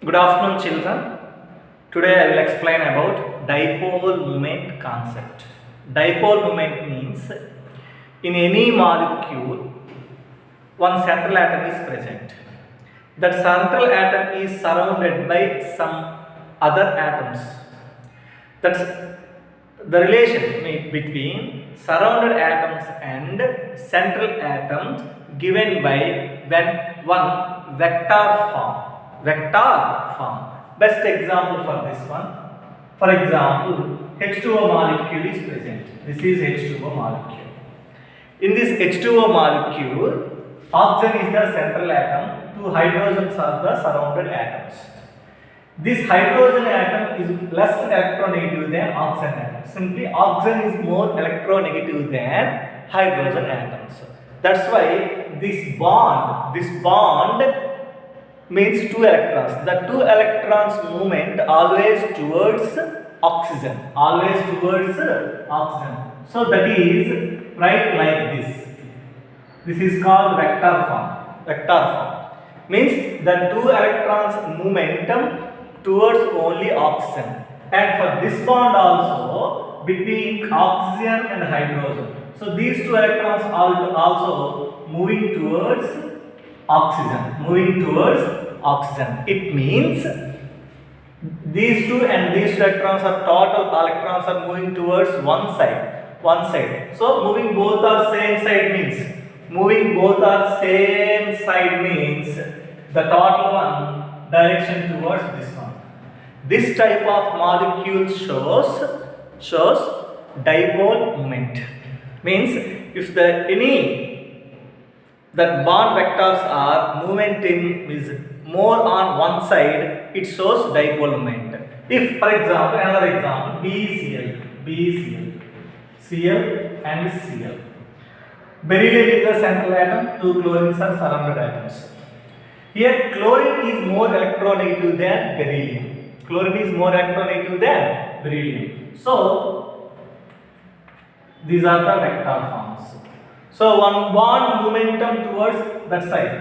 Good afternoon, children. Today I will explain about dipole moment concept. Dipole moment means in any molecule, one central atom is present. That central atom is surrounded by some other atoms. That's the relation between surrounded atoms and central atoms given by when one vector form. Best example for this one. For example, H2O molecule is present. This is H2O molecule. In this H2O molecule, oxygen is the central atom, two hydrogens are the surrounded atoms. This hydrogen atom is less electronegative than oxygen atom. Simply, oxygen is more electronegative than hydrogen atoms. That's why this bond means two electrons. The two electrons movement always towards oxygen. So that is right like this. This is called vector form. Means the two electrons momentum towards only oxygen. And for this bond also between oxygen and hydrogen. So these two electrons are also moving towards oxygen. It means these two electrons are moving towards one side. So moving both are same side means the total one direction towards this one. This type of molecule shows dipole moment. Means if that bond vectors are momentum is more on one side, it shows dipole moment. If, for example, another example, BeCl, Cl and Cl. Beryllium is the central atom, two chlorines are surrounded atoms. Here, chlorine is more electronegative than beryllium. So, these are the vector forms. So, one bond momentum towards that side,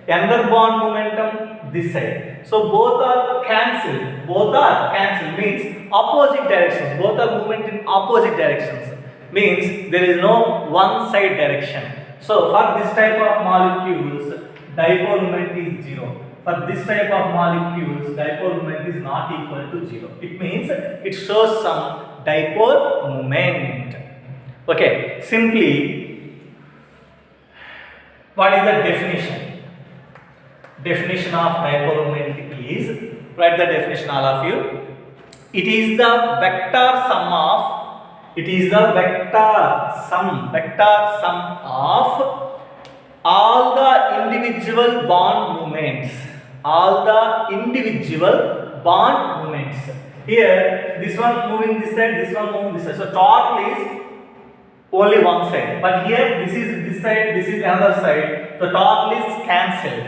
another bond momentum this side. So, both are cancelled. Means opposite directions. Both are movement in opposite directions. Means there is no one side direction. So, for this type of molecules, dipole moment is 0. For this type of molecules, dipole moment is not equal to 0. It means it shows some dipole moment. Okay, simply, what is the definition? Definition of dipole moment is, write the definition all of you. It is the vector sum of all the individual bond moments. Here, this one moving this side, this one moving this side. So total is only one side. But here, this is this side, this is another side. The total is cancelled.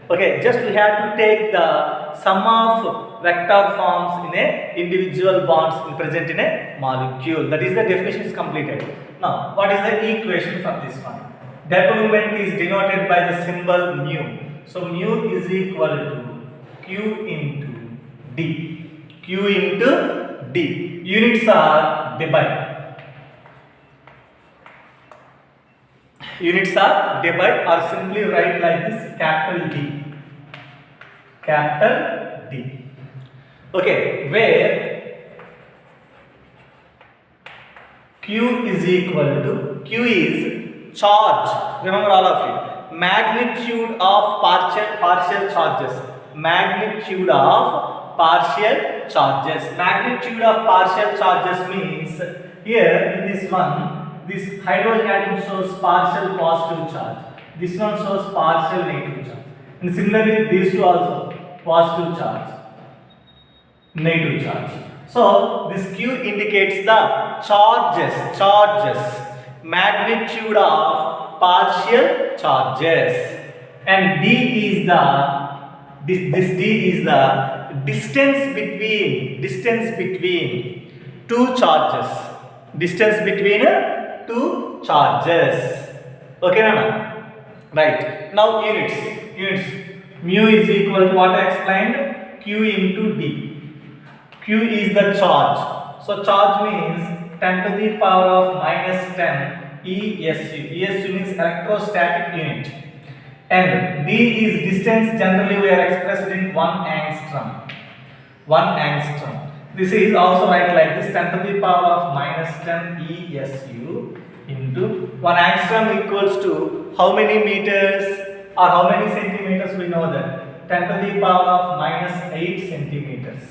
Okay, just we have to take the sum of vector forms in a individual bonds present in a molecule. That is the definition is completed. Now, what is the equation for this one? Dipole moment is denoted by the symbol mu. So mu is equal to Q into D. Units are debye. Or simply write like this, capital D. Okay, where Q is charge. Remember all of you. Magnitude of partial charges. Magnitude of partial charges means here in this one, this hydrogen atom shows partial positive charge. This one shows partial negative charge. And similarly, these two also positive charge, negative charge. So this Q indicates the charges, magnitude of partial charges, and D is the distance between two charges. Okay, Nana? Right. Now units. Mu is equal to what I explained? Q into D. Q is the charge. So charge means 10 to the power of minus 10 ESU. ESU means electrostatic unit. And D is distance, generally we are expressed in 1 angstrom. 1 angstrom. This is also write like this, 10 to the power of minus 10 ESU into 1 angstrom equals to how many meters or how many centimeters, we know that 10 to the power of minus 8 centimeters.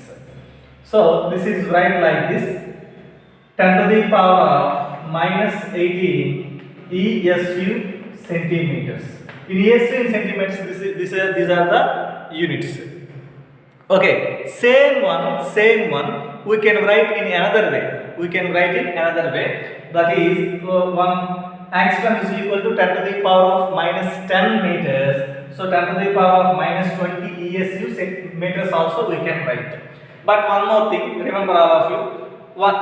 So this is write like this, 10 to the power of minus 18 ESU centimeters. In ESU in centimeters, these are the units. Okay, same one we can write in another way. That is 1 angstrom is equal to 10 to the power of minus 10 meters. So 10 to the power of minus 20 ESU centimeters also we can write. But one more thing, remember all of you,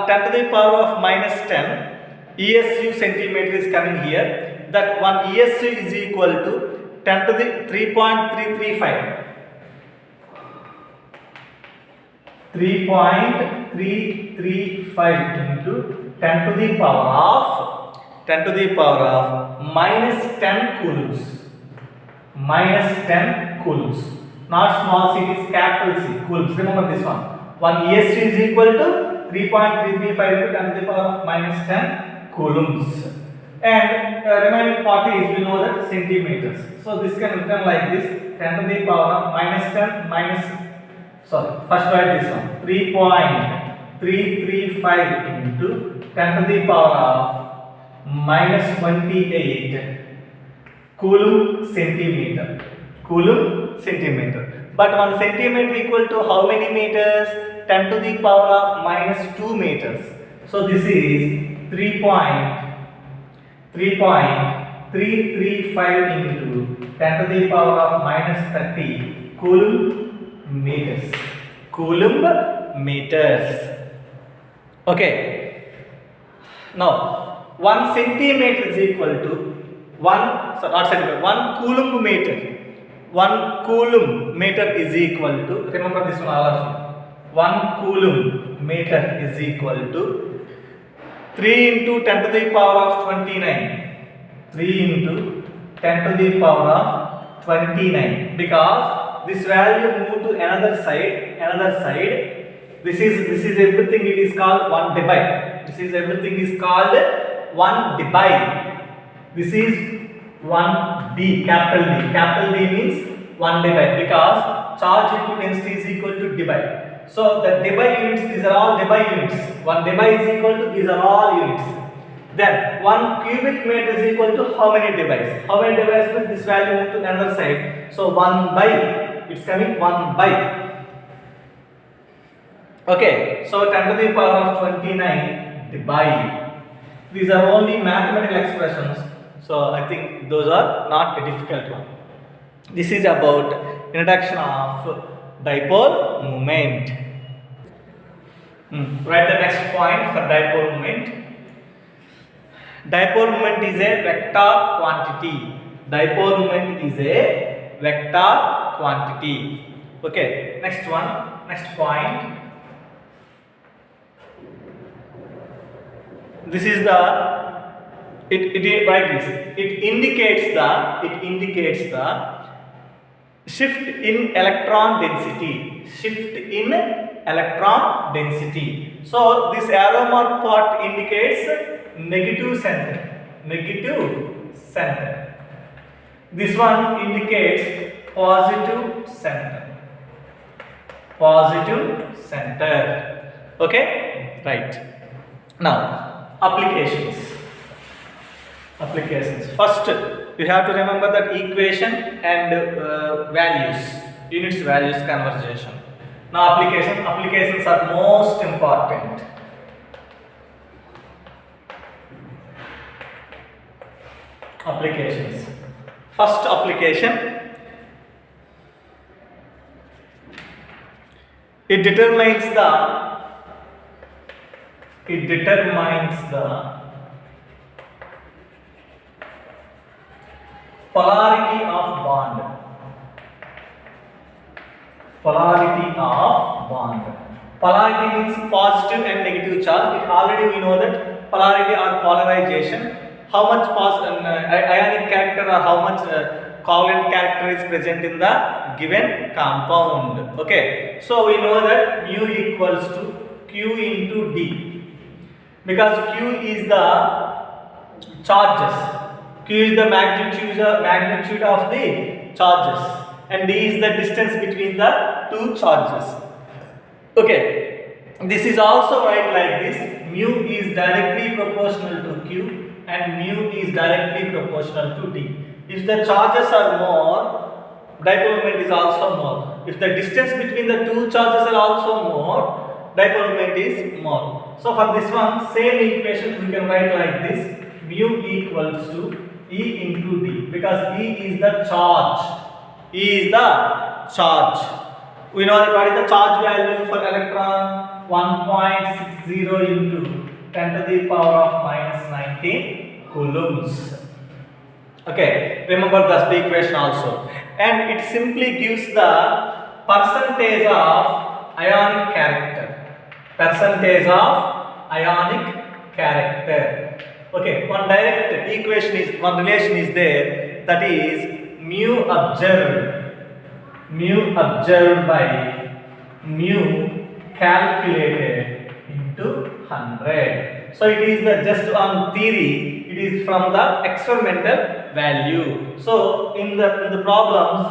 10 to the power of minus 10 ESU centimeter is coming here. That 1 ESU is equal to 10 to the 3.335. 3.335 into 10 to the power of minus 10 coulombs. Minus 10 coulombs. Not small c, it is capital C, coulombs. Remember this one. 1 ESU is equal to 3.335 into 10 to the power of minus 10 coulombs. And remaining part is, we know that centimeters. So this can written like this, 10 to the power of minus 10 minus, sorry, first write this one, 3.335 into 10 to the power of minus 28 coulomb centimeter. But 1 centimeter equal to how many meters? 10 to the power of minus 2 meters. So this is 3.335 into 10 to the power of minus 30 coulomb meters. Okay. Now 1 centimeter is equal to 1 coulomb meter. 1 coulomb meter is equal to, remember this one all of you, 1 coulomb meter is equal to 3 into 10 to the power of 29. 3 into 10 to the power of 29, because this value moved to another side. This is everything, it is called 1 debye. This is everything is called 1 debye. This is 1D, capital D. Capital D means 1 debye, because charge into density is equal to debye. So the debye units, these are all debye units. 1 debye is equal to, these are all units. Then 1 cubic meter is equal to how many debyes? How many debyes will this value move to another side? So 1 by, it's coming 1 by. Okay, so 10 to the power of 29 debye. These are only mathematical expressions. So I think those are not a difficult one. This is about introduction of dipole moment. Write the next point for dipole moment. Dipole moment is a vector quantity. Dipole moment is a vector quantity. Okay, next one, next point. This is the, it write this. It indicates the shift in electron density. Shift in electron density. So this arrow mark part indicates negative center. Negative center. This one indicates positive center. Positive center. Okay? Right. Now, applications. First, you have to remember that equation and values, units values conversation. Now applications are most important. Applications. First application, it determines the polarity of bond. Polarity of bond. Polarity means positive and negative charge. It already we know that polarity or polarization. How much ionic character or how much covalent character is present in the given compound. Okay. So we know that mu equals to Q into D. Because Q is the charges. Q is the magnitude of the charges, and D is the distance between the two charges. Okay, this is also right like this. Mu is directly proportional to Q and mu is directly proportional to D. If the charges are more, dipole moment is also more. If the distance between the two charges are also more, dipole moment is more. So for this one, same equation we can write like this: mu equals to E into D, because E is the charge. E is the charge. We know that what is the charge value for electron? 1.60 into 10 to the power of minus 19 coulombs. Okay, remember that's the equation also. And it simply gives the percentage of ionic character. Percentage of ionic character. Okay, one direct equation is, one relation is there, that is mu observed by mu calculated into 100. So it is the just on theory, it is from the experimental value. So in the problems,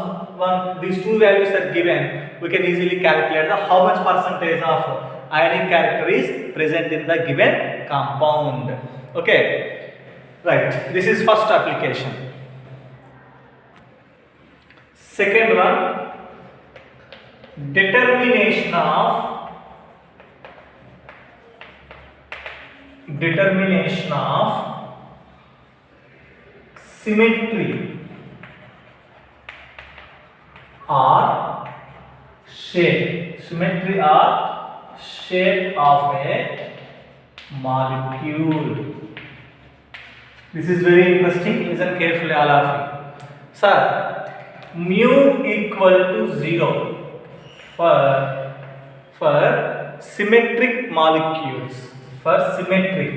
these two values are given, we can easily calculate the how much percentage of ionic character is present in the given compound. Okay, right, this is first application. Second one, determination of symmetry or shape. Symmetry or shape of a molecule. This is very interesting. Listen carefully, all of you. Sir, mu equal to 0 for symmetric molecules. For symmetric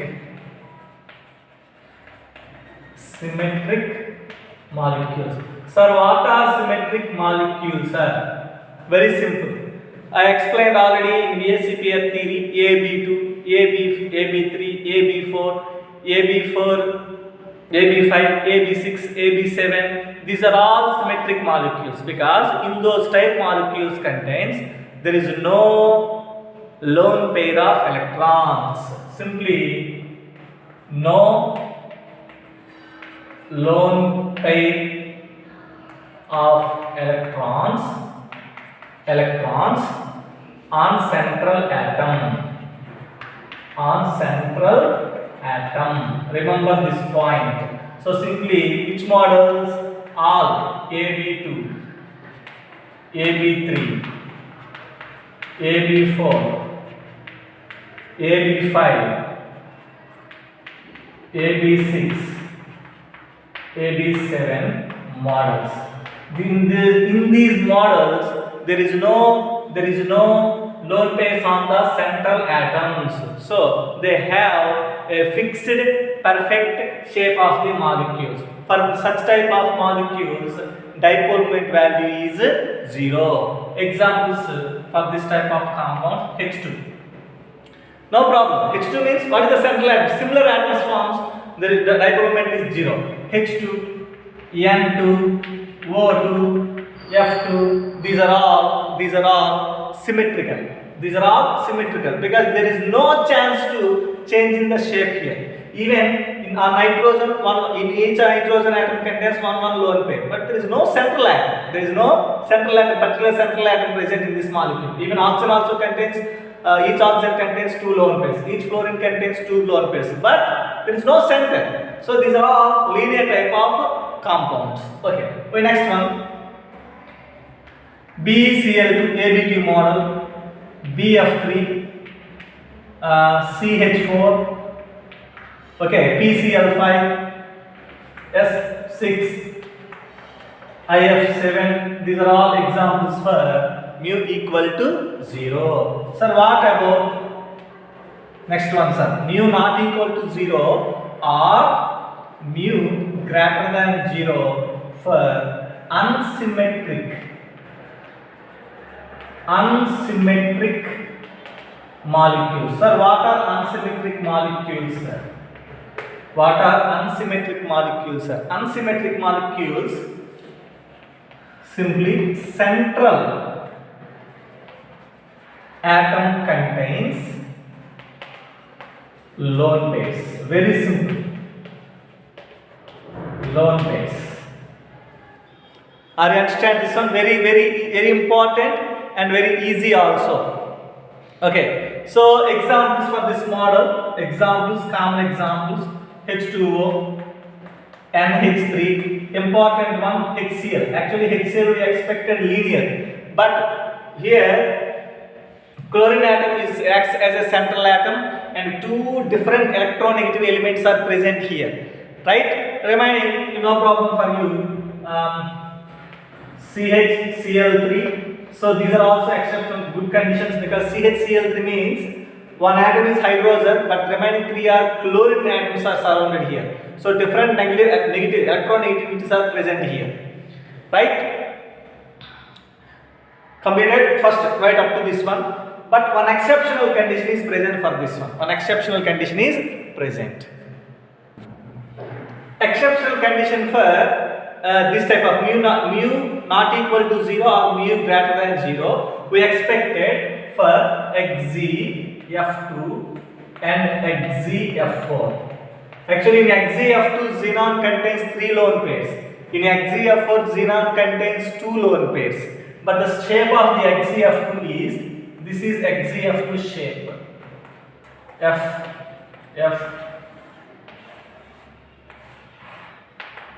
molecules. Sir, what are symmetric molecules, sir? Very simple. I explained already in ACPR theory: AB2, AB3, AB4, AB4, AB5, AB6, AB7. These are all symmetric molecules, because in those type molecules contains there is no lone pair of electrons. Simply no lone pair of electrons on central atom. Remember this point. So simply which models? All AB2, AB3, AB4, AB5, AB6, AB7 models. In these models, there is no lone pairs on the central atoms. So they have a fixed perfect shape of the molecules. For such type of molecules, dipole moment value is 0. Examples for this type of compound: H2. No problem. H2 means what is the central atom? Similar atoms forms, the dipole moment is 0. H2, N2, O2, F2. These are all symmetrical. These are all symmetrical because there is no chance to change in the shape here. Even in a nitrogen, in each nitrogen atom contains one lone pair, but there is no central atom. There is no particular central atom present in this molecule. Even oxygen also contains, each oxygen contains 2 lone pairs. Each fluorine contains 2 lone pairs, but there is no center. So these are all linear type of compounds. Okay. Next one. BeCl2 ABT model, BF3, CH4. Okay, PCl5, S6, IF7. These are all examples for mu equal to 0. Sir, what about next one, sir? Mu not equal to 0 or mu greater than 0 for unsymmetric molecules. Sir, what are unsymmetric molecules, sir? What are unsymmetric molecules, sir? Unsymmetric molecules simply central atom contains lone pairs. Very simple. Lone pairs. Are you understand this one? Very important and very easy also. Okay. So examples for this model. Common examples. H2O, NH3. Important one, HCl. Actually, HCl we expected linear, but here chlorine atom acts as a central atom, and two different electronegative elements are present here. Right? Remaining, no problem for you. CHCl3. So these are also exceptional good conditions, because CHCl3 means one atom is hydrogen, but remaining three are chlorine atoms are surrounded here. So different negative electronegativities are present here. Right? Completed first right up to this one. But one exceptional condition is present for this one. One exceptional condition is present. Exceptional condition for this type of mu not equal to 0 or mu greater than 0, we expected for XzF2 and XzF4. Actually, in XzF2, xenon contains 3 lone pairs. In XzF4, xenon contains 2 lone pairs. But the shape of the XzF2 is, this is XzF2 shape. F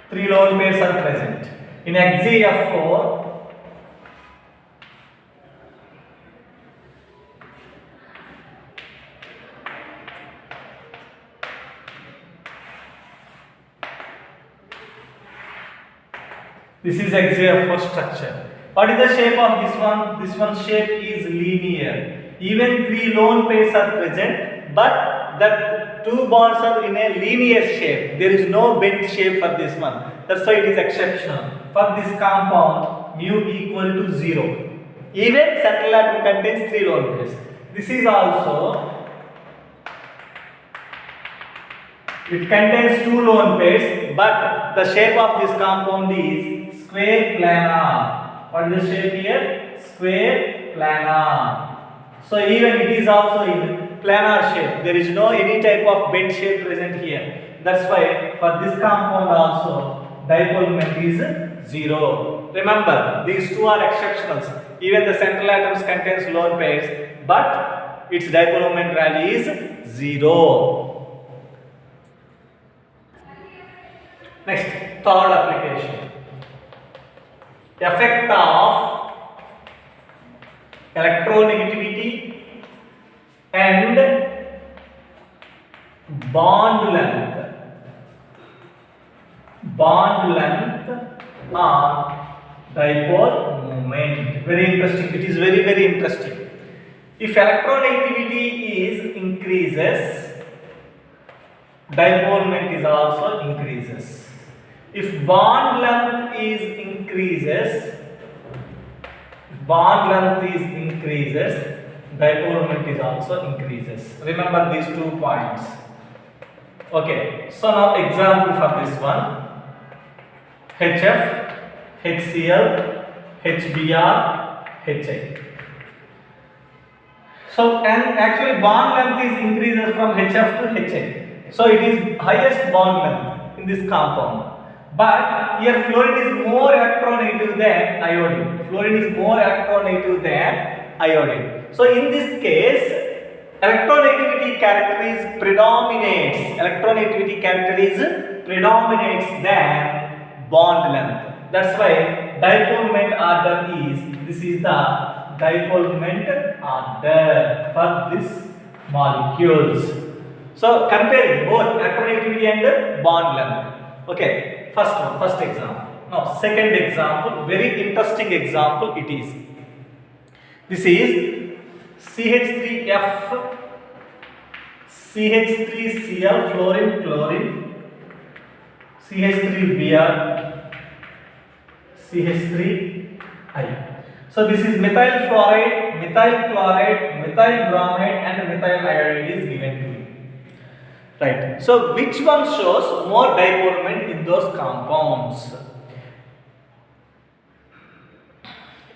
3 lone pairs are present. In XzF4, this is XzF4 structure. What is the shape of this one? This one shape is linear. Even 3 lone pairs are present, but the 2 bonds are in a linear shape. There is no bent shape for this one. That's why it is exceptional. For this compound, mu equal to 0. Even central atom contains 3 lone pairs. This is also, it contains 2 lone pairs, but the shape of this compound is square planar. What is the shape here? Square planar. So even it is also in planar shape. There is no any type of bent shape present here. That's why for this compound also dipole moment is 0. Remember, these two are exceptionals. Even the central atoms contains lone pairs, but its dipole moment value is 0. Next, third application. Effect of electronegativity and bond length on dipole moment. Very interesting. It is very interesting. If electronegativity is increases, dipole moment is also increases. If bond length is increases, dipole moment is also increases. Remember these 2 points. Okay, so now example for this one. HF, HCl, HBr, HI. So, and actually bond length is increases from HF to HI. So it is highest bond length in this compound. But here fluorine is more electronegative than iodine. So in this case, electronegativity character predominates than bond length. That's why dipole moment order is, this is the dipole moment order for these molecules. So comparing both electronegativity and bond length. Okay. First example. Now second example, very interesting example it is. This is CH3F, CH3Cl, fluorine, chlorine, CH3Br, CH3I. So this is methyl fluoride, methyl chloride, methyl bromide and methyl iodide is given to you. Right. So which one shows more dipole moment in those compounds?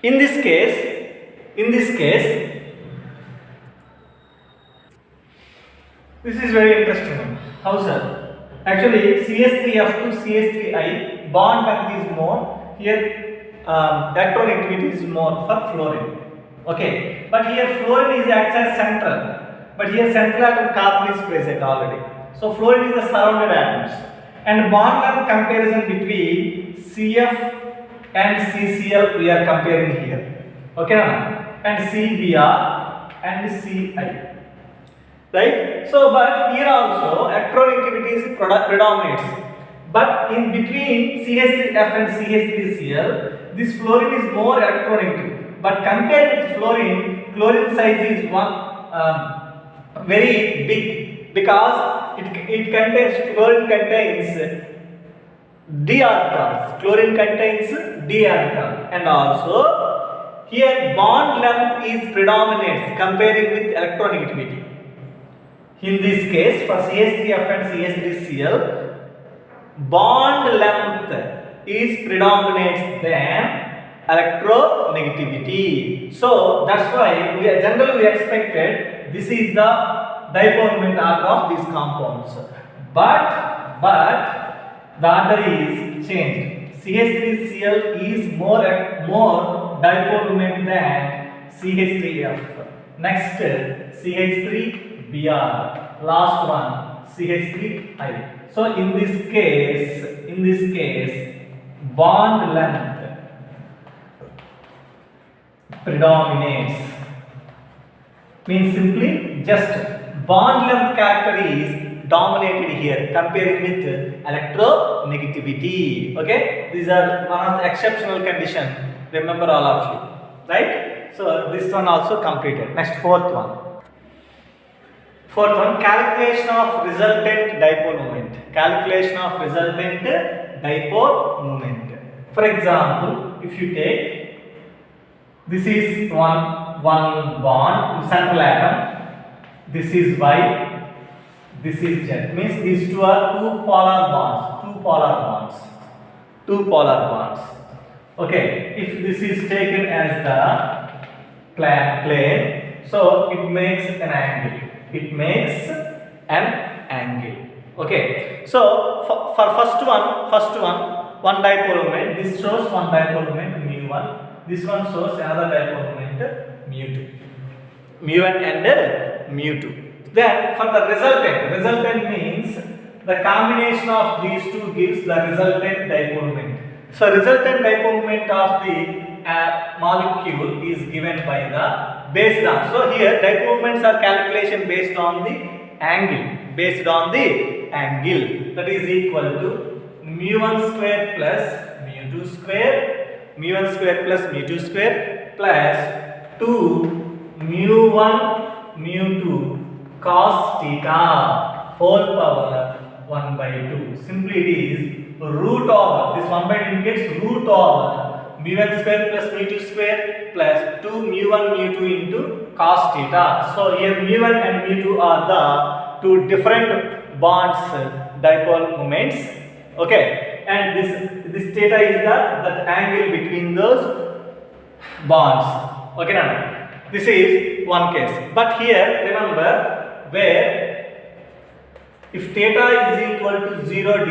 In this case, this is very interesting. How, sir? Actually, CH3F to CH3I bond length is more. Here, electronegativity is more for fluorine. Okay, but here fluorine is acts as central. But here central atom carbon is present already. So fluorine is the surrounded atoms. And bond length comparison between CF and CCl we are comparing here. Okay, and CBr and CI. Right? So, but here also electronegativity predominates. But in between CH3F and CH3Cl, this fluorine is more electronegative. But compared with fluorine, chlorine size is very big because it contains, fluorine contains d orbitals. Chlorine contains d orbital, and also here bond length is predominates comparing with electronegativity. In this case, for CH3F and CH3Cl, bond length is predominates than electronegativity. So that's why we generally expected this is the dipole moment order of these compounds. But the order is changed. CH3Cl is more dipole moment than CH3F. Next, CH3Br. Last one, CH3I. So in this case, bond length predominates. Means simply just bond length character is dominated here comparing with electronegativity. Okay, these are one of the exceptional condition. Remember all of you, right? So this one also completed. Next, fourth one, calculation of resultant dipole moment. Calculation of resultant dipole moment. For example, if you take this is one bond, central atom. This is Y. This is Z. Means these two are two polar bonds. Okay. If this is taken as the plane, so it makes an angle. Okay. So for first one dipole moment. This shows one dipole moment mu1. This one shows another dipole moment mu2. mu1 and mu2. Then for the resultant means the combination of these two gives the resultant dipole moment. So resultant dipole moment of the molecule is given by the based on. So here dipole moments are calculation based on the angle. That is equal to mu1 square plus mu2 square. mu1 square plus mu2 square plus 2 mu1 mu2 cos theta whole power 1 by 2. Simply it is root over, this 1 by 2 gets root over mu1 square plus mu2 square plus 2 mu1 mu2 into cos theta. So here mu1 and mu2 are the two different bonds dipole moments. Okay, and this theta is that angle between those bonds. Okay, now this is one case. But here remember, where if theta is equal to 0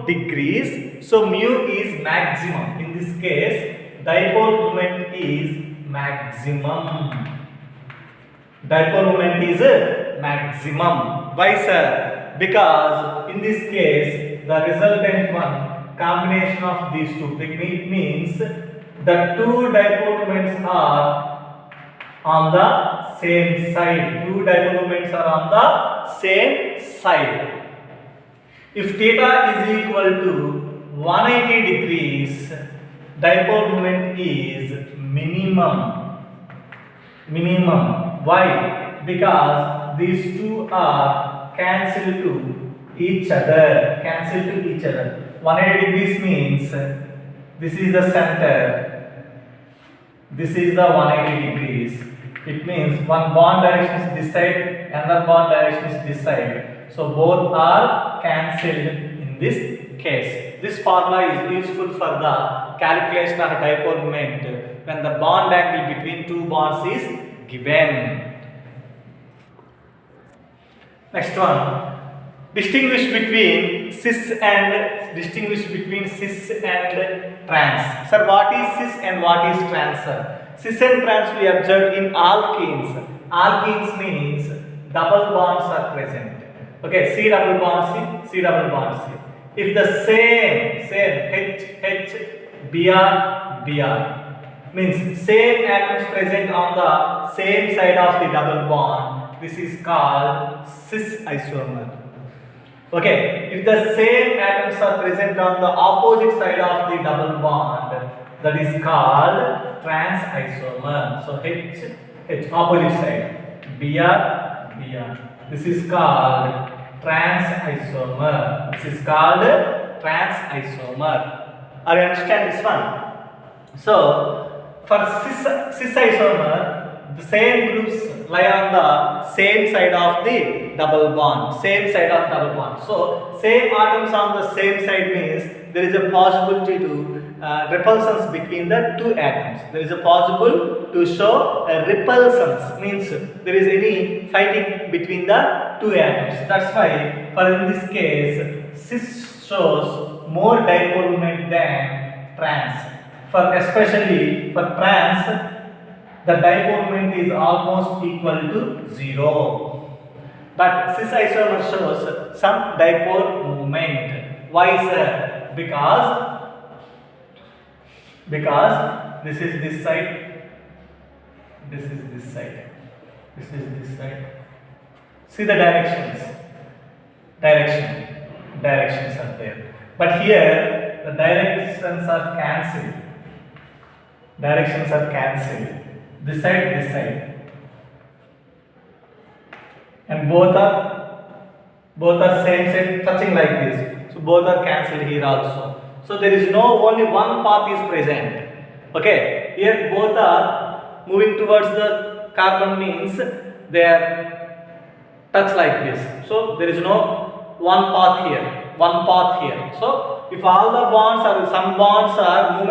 degrees, so mu is maximum. In this case, dipole moment is maximum. Why, sir? Because in this case, the resultant one combination of these two means the two dipole moments are on the same side. If theta is equal to 180 degrees, dipole moment is minimum. Minimum. Why? Because these two are cancelled to each other. Cancelled to each other. 180 degrees means this is the center. This is the 180 degrees. It means one bond direction is this side, another bond direction is this side. So both are cancelled in this case. This formula is useful for the calculation of dipole moment when the bond angle between two bonds is given. Next one. Distinguish between cis and trans. Sir, what is cis and what is trans, sir? Cis and trans we observed in alkenes. Alkenes means double bonds are present. Okay, C double bond C, C double bond C. If the same H, Br means same atoms present on the same side of the double bond, this is called cis isomer. Okay, if the same atoms are present on the opposite side of the double bond, that is called trans isomer. So H opposite side, Br. This is called trans isomer. This is called trans isomer. Are you understand this one? So for cis isomer, the same groups lie on the same side of the double bond. Same side of double bond. So same atoms on the same side means there is a possibility to repulsions between the two atoms. There is a possible to show a repulsions, means there is any fighting between the two atoms. That's why for in this case cis shows more dipole moment than trans. For especially for trans, the dipole moment is almost equal to 0. But cis isomer shows some dipole moment. Why, sir? Because this is this side, this is this side, this is this side. See the directions. Directions are there. But here the directions are cancelled. Directions are cancelled. This side, and both are same side touching like this. So both are cancelled here also. So there is no only one path is present. Okay, here both are moving towards the carbon means they are touch like this. So there is no one path here. So if all the bonds are some bonds are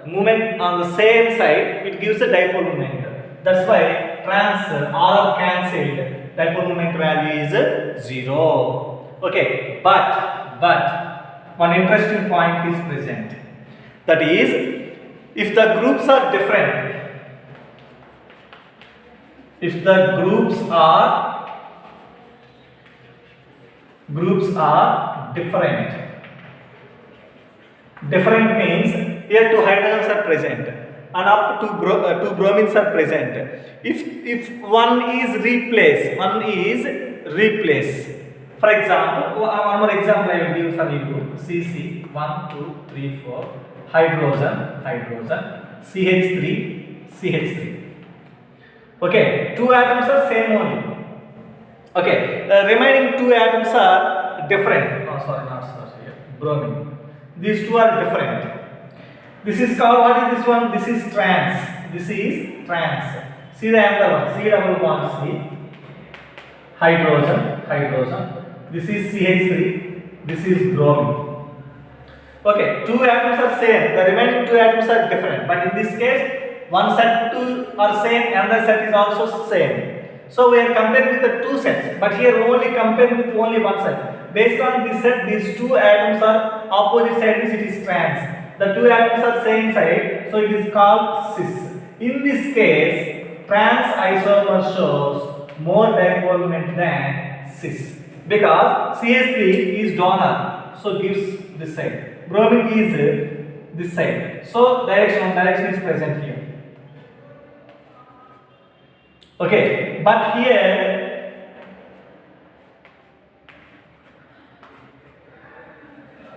movement on the same side, it gives a dipole moment. That's why trans all are cancelled. Dipole moment value is 0. Okay, but one interesting point is present. That is, if the groups are different, different means here two hydrogens are present and up to two bromines are present. If one is replaced, for example, one more example I will give for you. CC 1, 2, 3, 4, hydrogen, CH3. Okay, two atoms are same only. Okay, the remaining two atoms are different. Oh, sorry, not sorry. Bromine. These two are different. This is called, what is this one? This is trans. See the another one. C double bond C. Hydrogen. This is CH3. This is bromine. Okay, two atoms are same. The remaining two atoms are different. But in this case, one set two are same, another set is also same. So we are comparing with the two sets. But here only comparing with only one set. Based on this set, these two atoms are opposite sides, it is trans. The two atoms are same side, so it is called cis. In this case, trans isomer shows more dipole moment than cis. Because CH3 is donor, so gives this side. Bromine is this side. So direction is present here. Okay, but here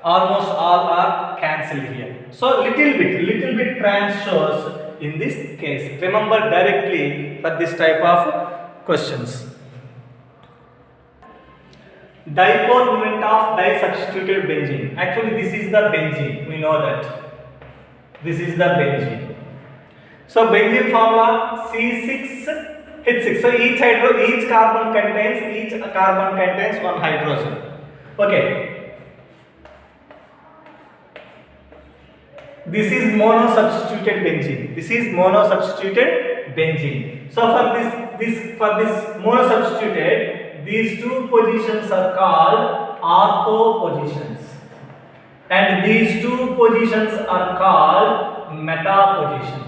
almost all are cancelled here. So little bit trans shows in this case. Remember directly for this type of questions. Dipole moment of disubstituted benzene. Actually, this is the benzene. We know that. This is the benzene. So benzene formula C6H6. So each carbon contains one hydrogen. Okay. This is monosubstituted benzene. So for this monosubstituted, these two positions are called ortho positions, and these two positions are called meta position,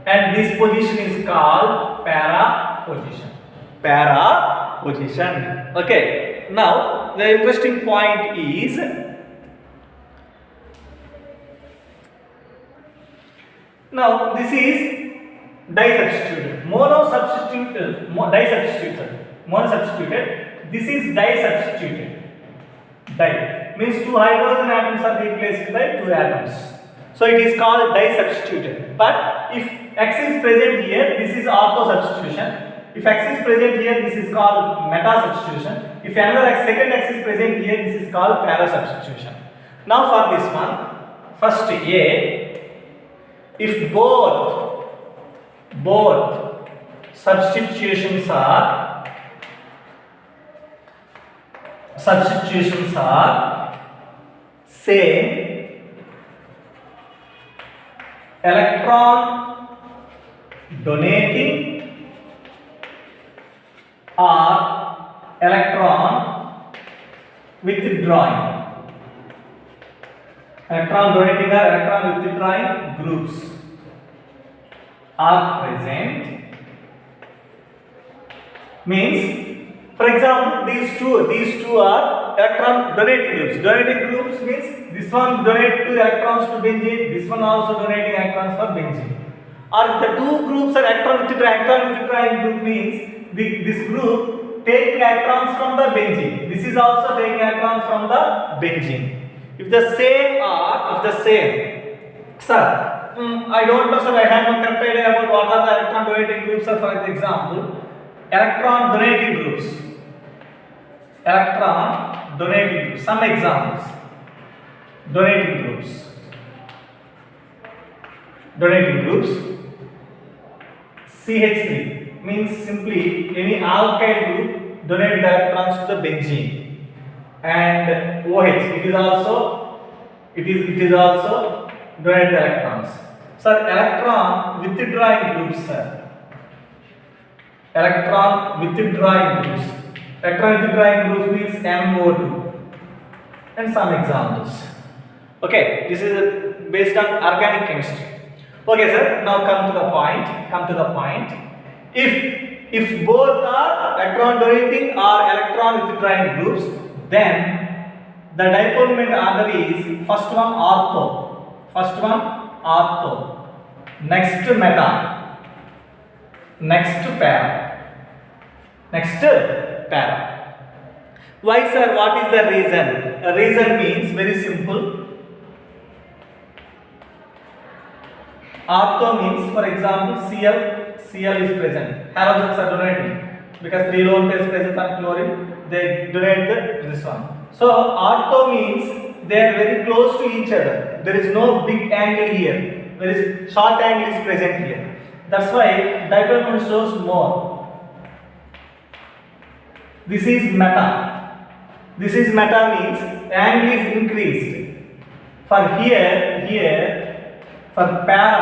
and this position is called para position. Okay, now the interesting point is, now this is disubstituted, monosubstituted, this is disubstituted. Di means two hydrogen atoms are replaced by two atoms. So it is called disubstituted. But if X is present here, this is ortho substitution. If X is present here, this is called meta substitution. If another second X is present here, this is called para substitution. Now for this one, first A, if both substitutions are same, electron donating or electron withdrawing. Electron donating or electron withdrawing groups are present. Means, for example, these two are electron donating groups. Donating groups means this one donate 2 electrons to benzene, this one also donating electrons for benzene. Or if the two groups are electron withdrawing group means this group take electrons from the benzene. This is also taking electrons from the benzene. If the same, sir, I don't know, sir, I have no correct idea about what are the electron donating groups. For example, electron donating groups. Some examples. Donating groups. CH3 means simply any alkyl group donate the electrons to the benzene, and OH it is also donate the electrons. Sir, electron withdrawing groups, sir. Electron withdrawing groups means MO2, and some examples. Okay, this is based on organic chemistry. Okay, sir. Now come to the point. If both are electron donating or electron withdrawing groups, then the dipole moment order is first one ortho, next meta, next para. Why, sir? What is the reason? A reason means very simple. Ortho means, for example, Cl is present. Halogens are donating because 3 lone pairs present on chlorine. They donate this one. So ortho means they are very close to each other. There is no big angle here. There is short angle is present here. That's why dipole moment shows more. This is meta. Means angle is increased. For here, for para,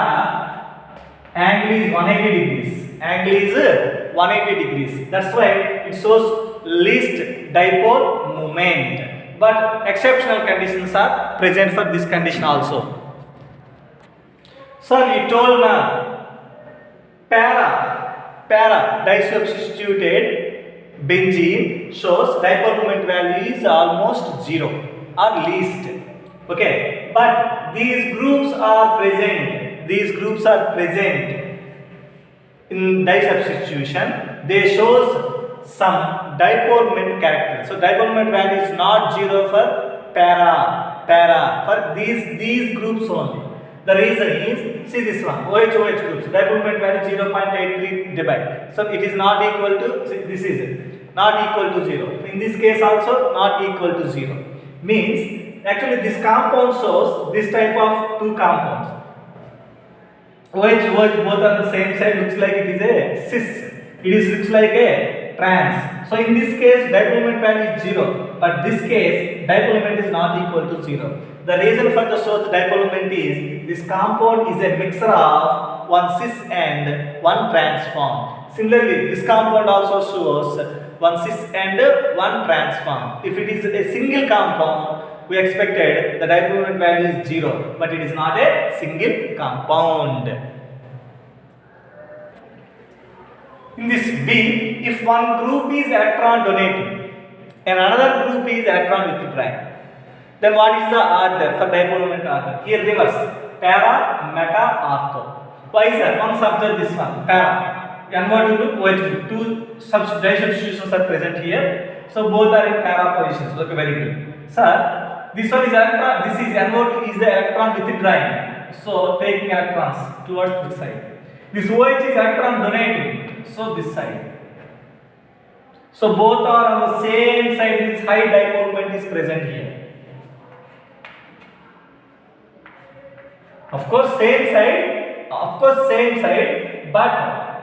angle is 180 degrees. That's why it shows least dipole moment. But exceptional conditions are present for this condition also. Sir, you told para disubstituted benzene shows dipole moment value is almost 0 or least. Okay, but these groups are present in disubstitution. They shows some dipole moment character. So dipole moment value is not 0 for para, for these groups only. The reason is, see this one, OH groups, dipole moment value 0.83 divide. So it is not equal to, see, this is not equal to 0. In this case also not equal to 0. Means actually this compound shows this type of two compounds. OH both are the same side, looks like it is a cis. It is looks like a trans. So in this case dipole moment value is 0, but this case dipole moment is not equal to 0. The reason for the shows dipole moment is this compound is a mixture of one cis and one trans form. Similarly, this compound also shows one cis and one trans form. If it is a single compound, we expected the dipole moment value is 0, but it is not a single compound. In this B, if one group is electron donating and another group is electron withdrawing, then what is the order for dipole moment order? Here reverse, para, meta, ortho. Why is that? Once observe this one, para. N1 group, OH group, two substitutions are present here. So both are in para positions. Okay, very good. Sir, this one is electron, this is N2 is the electron withdrawing. So taking electrons towards this side. This OH is electron donating. So this side. So both are on the same side. This high dipole moment is present here. Of course same side, but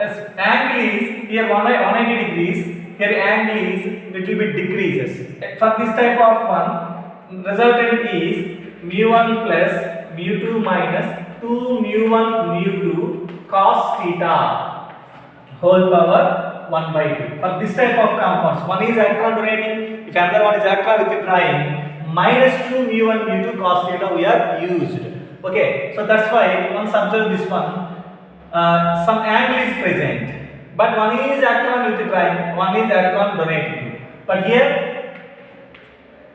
as angle is here 180 degrees, here angle is little bit decreases. For this type of one, resultant is mu1 plus mu2 minus 2 mu1 mu2 cos theta whole power 1 by 2. For this type of compounds, one is electron donating, if another one is electron withdrawing, minus 2 mu1 mu2 cos theta we are used. Okay, so that's why once observe this one, some angle is present, but one is electron withdrawing, one is electron donating. But here,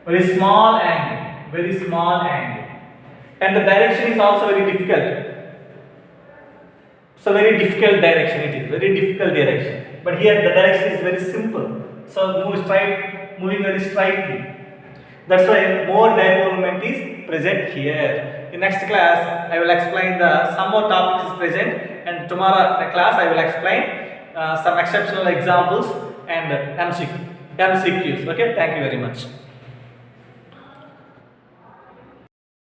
very small angle, and the direction is also very difficult. So very difficult direction it is, very difficult direction. But here the direction is very simple. So moving very straightly. That's why more dipole moment is present here. In next class, I will explain some more topics is present, and tomorrow class I will explain some exceptional examples and MCQs. Okay, thank you very much.